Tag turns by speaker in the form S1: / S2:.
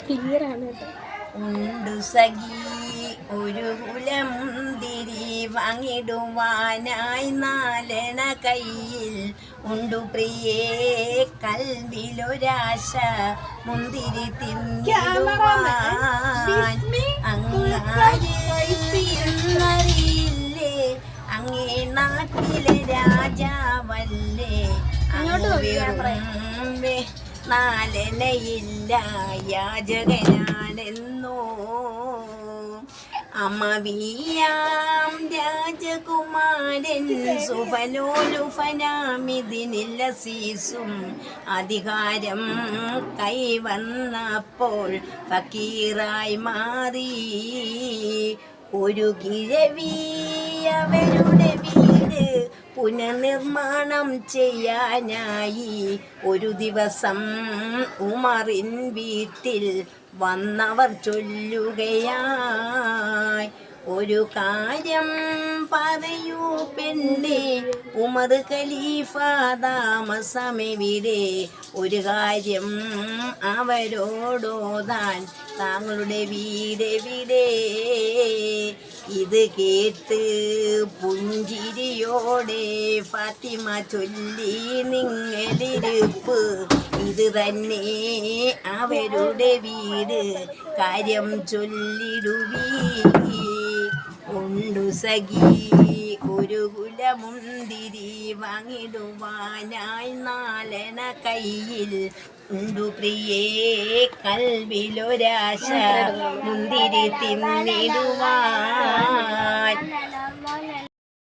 S1: ക്ലിയറാണ്.
S2: ഉണ്ടു സഖി ഒരു കുലമുന്തിരി വാങ്ങിടുവാനായി 4 കയ്യിൽ ഉണ്ടു പ്രിയേ കൽവിലൊരാശ മുന്തിരി തിന്നിടുവാൻ അങ്ങറിയില്ലേ അങ്ങേ നാട്ടിലെ രാജാവല്ലേ അങ്ങോട്ട് നാലനയില്ല യാചകനാണെന്നോ അമവിയാം രാജകുമാരൻ സുഫലോലുഫനാമിതിനില്ല സീസും അധികാരം കൈവന്നപ്പോൾ ഫക്കീറായി മാറി ഒരു കിഴവി അവരുടെ വീട് പുനർനിർമ്മാണം ചെയ്യാനായി ഒരു ദിവസം ഉമറിൻ വീട്ടിൽ വന്നവർ ചൊല്ലുകയായി ഒരു കാര്യം പറയൂ പെണ്ണേ ഉമർ ഖലീഫ താമസമെവിടെ ഒരു കാര്യം അവരോടോതാൻ താങ്കളുടെ വീടെവിടെ ഇത് കേട്ട് പുഞ്ചിരിയോടെ ഫാത്തിമ ചൊല്ലി നിങ്ങളിരിപ്പ് ഇത് തന്നെ അവരുടെ വീട് കാര്യം ചൊല്ലിടുവീ ഉണ്ടു സഖി ഒരു കുലമുന്തിരി വാങ്ങിടുവാനായി 4 കയ്യിൽ ഉണ്ടു പ്രിയേ കൽവിലൊരാശ മുന്തിരി തിന്നിടുവാൻ